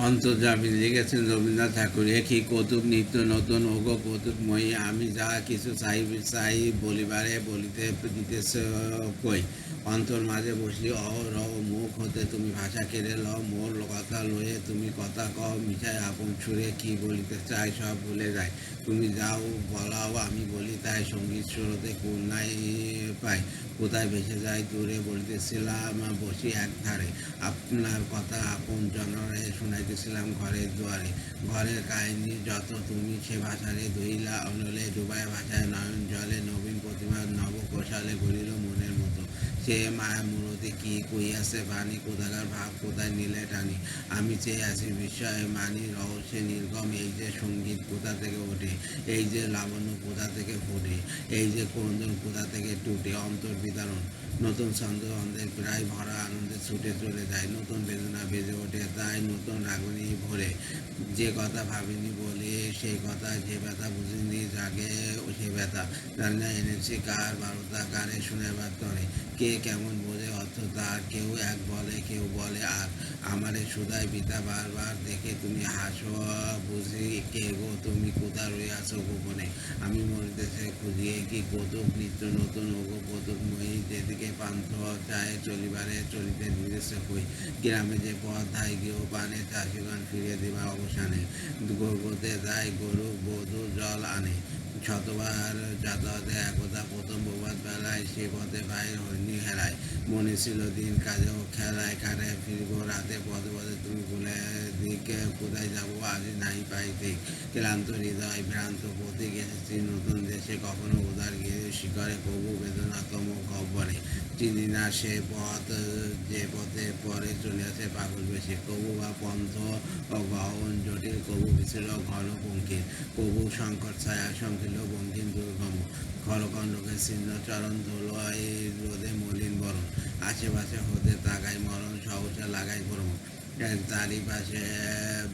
অন্তর্যামী লিখেছেন রবীন্দ্রনাথ ঠাকুর। একই কৌতুক নিত্য নতুন ওগো কৌতুকময়ী, আমি যা কিছু চাই বলিবারে বলিতে দিতেছ কই। অন্তর মাঝে বসি অহরহ, মুখ হতে তুমি ভাষা কেড়ে লও, মোর কথা লয়ে তুমি কথা কও, মিঠাই আপন সুরে কি বলিতে চাই সব ভুলে যায়। তুমি যাও বলাও আমি বলি তাই, সঙ্গীত স্রোতে কুল নাই পাই। কোথায় ভেসে যায় দূরে বলিতেছিলাম বসি এক ধারে, আপনার কথা আপন জনরে শুনাইতেছিলাম ঘরের দুয়ারে। ঘরের কাহিনী যত তুমি সে ভাষারে ধইলা অনলে, ডুবায় ভাষায় নয়ন জলে, নবীন প্রতিমা নব কোশালে গড়িল মনের মতো। সে মায়া মূরতি কি কইয়াছে বাণী, কোথাকার ভাব কোথায় নিলে টানি। আমি চেয়ে আছি বিস্ময়ে মানি রহস্যে নির্গম, এই যে সঙ্গীত কোথা থেকে ওঠে, এই যে লাবণ্য কোথা থেকে ফোটে, এই যে ক্রন্দন কোথা থেকে টুটে। অন্তর বিদারণ নতুন ছন্দ অন্ধের প্রায় ভরা আনন্দে ছুটে চলে যায়, নতুন বেদনা বেজে ওঠে তাই নতুন রাগনি ভরে। যে কথা ভাবিনি বলে সেই কথা, যে ব্যথা বুঝিনি জাগে সে ব্যথা, রান্না এনেছি কার বারোটা কানে শুনেবার তরে। কে কেমন বোঝে অর্থ তার, কেউ এক বলে কেউ বলে আর। আমারে সুদায় পিতা বারবার দেখে তুমি হাসো, বুঝি কে গো তুমি কোথা রইয়াছ গোপনে। আমি মরিতেছে খুঁজিয়ে কি কৌতুক নিত্য নতুন ওগো কৌতুকময়ী, যেদিকে পান্থ চায় চলিবারে চলিতে দিতেছে কই। গ্রামে যে পথ ধাই গেও পানে, চাষিগণ ফিরে দিবা অবসানে, গর্ভতে যায় গরু বধূ জল আনে। শতবার যাতায়াতে একদা প্রথম প্রভাত বেলায় সে পথে বাইর হইনি হেলায়। মনে ছিল দিন কাজে ও খেলায় কাটায় ফিরব রাতে, পদে পদে তুমি বলে দিকে কোথায় যাবো আজ নাই পাই ঠিক। ক্লান্ত হৃদয় ভ্রান্ত পথিক এসেছি নতুন দেশে, কখনো উদার গিয়ে শিখরে কবু বেদনাতম গহ্বরে। চিনি না সে পথ যে পথে পরে চলিয়াছে পাগল বেশি, কবু বা পন্থ ও গহন জটিল, কবু বিছিল ঘন পঙ্কিল, কবু সংকট ছায়া সংকীর্ণ বঙ্কিম দুর্গম। খরখণ্ডকে ছিন্ন চরণ ধুলো এই রোদে মলিন বরণ, আশেপাশে হতে তাকাই মরণ সহসা লাগাই ভ্রমণ। তারই পাশে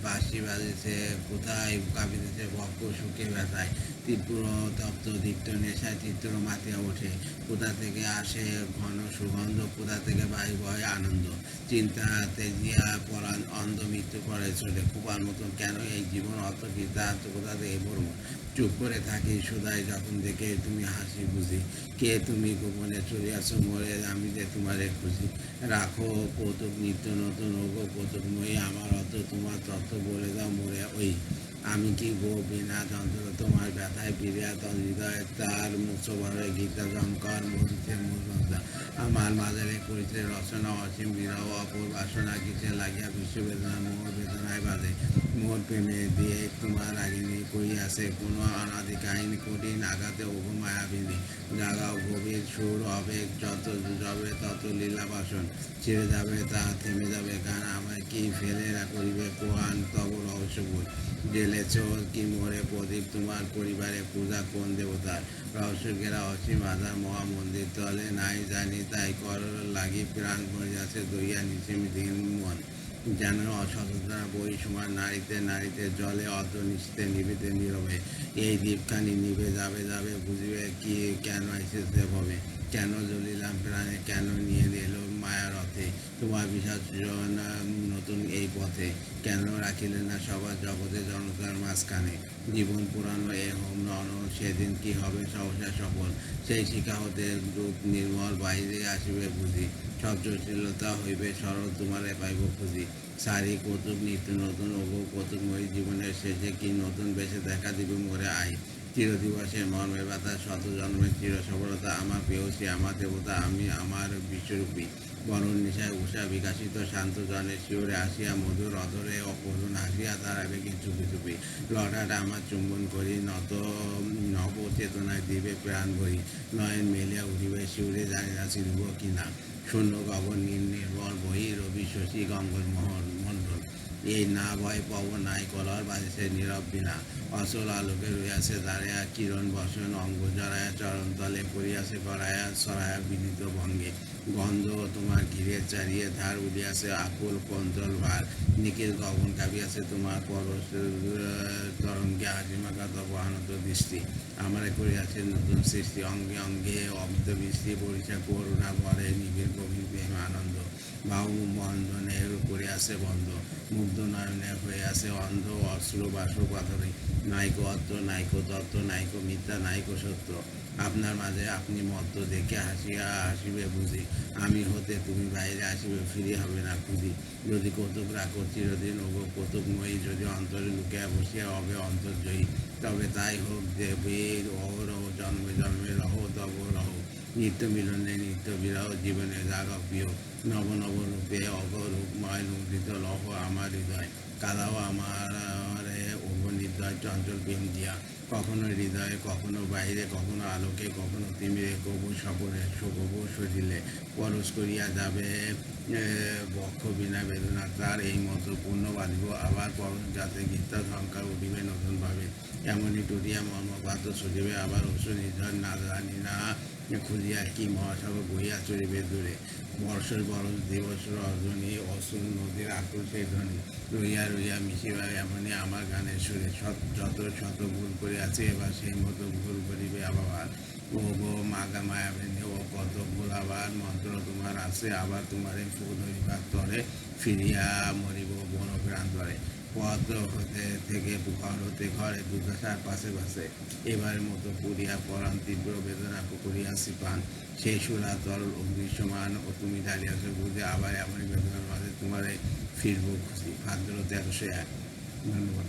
বাঁশি বাজেছে, কোথায় কাঁপিতেছে বক্ষ সুখে ব্যথায়, তীব্র তপ্ত দীপ্ত নেশায় চিত্র মাতিয়া ওঠে। কোথা থেকে আসে ঘন সুগন্ধ, কোথা থেকে বায়ু বয় আনন্দ। চিন্তা তেজিয়া পরাণ অন্ধ মৃত্যু করে চলে, কুপার মতন কেন এই জীবন অত কৃতার্থ কোথা থেকে ভ্রমণ। চুপ করে থাকি সুদাই যখন দেখে তুমি হাসি বুঝি, কে তুমি গোপনে চলিয়াছ মরে আমি যে তোমারে খুঁজি। রাখো কৌতুক নিত্য নতুন ওগো কৌতুকময়ী, আমার অত তোমার তথ্য বলে দাও মোরে ওই। আমি কি গো বিনা যন্ত্র তোমার ব্যথায় ফিরিয়া হৃদয় তার মুসভরে গীতা জঙ্কর মরিতে মূর্ধা। আমার মাঝারে করিতে রচনা অসীম বিরহ অপর বাসনা, কিসে লাগিয়া বিশ্ববেদনা মোর বেদনায় বাঁধে। মোর প্রেমে দিয়ে তোমার রাগিনী করিয়াছে কোনো অনাদি কাহিনী, কঠিন আঘাতে ওগো মায়াবিনী। জাগাও গভীর সুর আবেগ, যত যাবে তত লীলা বাসন, ছেড়ে যাবে তা থেমে যাবে গান, আমায় কি ফেলে করিবে কোয়ান তব রহস্যবোধ। জেলেছ কি মোরে প্রদীপ তোমার পরিবারে পূজা কোন দেবতার, রহস্য ঘেরা অসীম আধার মহামন্দির তলে নাই জানি তাই কর লাগি প্রাণ মরিয়াছে দইয়া নিচে দিন মন। যেন অসততা বই সমান নারীতে নারীতে জলে অর্ধ নিশ্চিতে নিবিতে নীরবে। এই দ্বীপখানি নিভে যাবে যাবে বুঝিবে কি কেন এসেছে ভবে। কেন জ্বলিলাম প্রাণে, কেন নিয়ে এলো মায়ার রথে তোমার বিসর্জন নতুন এই পথে। কেন রাখিলে না সবার জগতে জনতার মাঝখানে, জীবন পুরানো এ হোম রণ, সেদিন কি হবে সহসা সফল। সেই শিখা হতে রূপ নির্মল বাইরে আসিবে বুঝি, সব জটিলতা হইবে সরল তোমারে পাইব খুঁজি। সারি কৌতুক নিত্য নতুন ওগো কৌতুকময়ী, জীবনের শেষে কি নতুন বেশে দেখা দিবে মোরে আই। চিরদিবসের মর্মে ব্যথা শত জন্মের চির সফলতা, আমার প্রেয়সী আমার দেবতা আমি আমার বিশ্বরূপী। বরণ নিশায় উষা বিকাশিত শান্ত জনে শিওরে আসিয়া মধুর অধরে অকরুণ হাসিয়া দাঁড়াবে কি চুপি চুপি। লটাটা আমার চুম্বন করি নত নব চেতনায় দিবে প্রাণ ভরি, নয়ন মেলিয়া উঠিবে শিউরে জানি না চিনব কি না। শূন্য গগন নীল নির্মল বহি রবি শশী গঙ্গল মোহন মণ্ডল, এই না ভয় পব নাই কলর বাজেছে নীরব বিনা। অচল আলোকে রইয়াছে দাঁড়াইয়া কিরণ বসন অঙ্গ জড়ায়া, চরণ তলে পড়িয়াছে গড়ায়া সরায়া বিনীত ভঙ্গে। গন্ধ তোমার ঘিরে চারিয়ে ধার উঠিয়াছে আকুল কঞ্চল ভার, নিখিল গগন কাঁপিয়াছে তোমার পরশ তরঙ্গে, হাসিমাখা তব আনত দৃষ্টি। আমারে করিয়াছে নতুন সৃষ্টি, অঙ্গে অঙ্গে অব্দ বৃষ্টি বরিষা করুণা ভরে নিবিড় গভীর প্রেম আনন্দ। বাহু বন্ধনের করিয়াছে বন্ধ, মুগ্ধ নয়নে হয়ে আছে অন্ধ অশ্রু বাসু পাথরে। নাইকো অত্র নাইকো তত্ত্ব নাইকো মিথ্যা নাইকো সত্য। আপনার মাঝে আপনি মত্ত দেখে হাসিয়া হাসিবে বুঝি। আমি হতে তুমি বাইরে আসিবে ফিরে হবে না খুঁজি। যদি কৌতুক রাখো চিরদিন ওগো কৌতুকময়ী, যদি অন্তরে লুকিয়া বসিয়া হবে অন্তর্জয়ী, তবে তাই হোক দেবীর অহরহ জন্মে জন্মে রহ তব রহ। নিত্য মিলনে নিত্য বিরহ জীবনে জাগক বিয়োগ। নব নব রূপে অগরূপময় লুণ্ঠিত লহ আমার হৃদয়। কাদাও আমার অবনির্দয় চঞ্চল প্রেম দিয়া। কখনো হৃদয়ে কখনো বাইরে, কখনো আলোকে কখনো তিমিরে, কবু সপনে কবু সজিলে পরশ করিয়া যাবে বক্ষ বিনা বেদনা তার। এই মতো পূর্ণ বাঁধিব আবার পরশ, যাতে গীতা সংখ্যা উঠিবে নতুনভাবে। এমনই টুটিয়া মর্মপাত সজিবে আবার অসু নির্ঝর, না জানি না খুঁজিয়া কি মহাসাগর বহিয়া চলিবে দূরে। বর্ষর বরষ দিবস রজনী অসুর নদীর আকুল সেই ধ্বনি। রইয়া রইয়া মিশিবা এমনই আমার গানের সুরে। যত শত ভুল করিয়াছে এবার সেই মতো ভুল করিবে আবার। ও গো মাগা মায়াবিনী, ও কত ভুল আবার। মন্ত্র তোমার আছে আবার তোমারে ফুল হইবার তরে, ফিরিয়া মরিব বনপ্রান্তরে। পথ হতে থেকে ঘর হতে ঘরে দুর্দশার পাশে পাশে। এবারের মতো পুরিয়া পরাণ তীব্র বেদনা করিয়াছি পান। সেই সুরা তরল অগ্নিসমান ও তুমি দাঁড়িয়েছ বুঝে, আবার এমনই বেদনার মাঝে তোমারে ফিরবো খুশি। ভাদ্র 1301। ধন্যবাদ।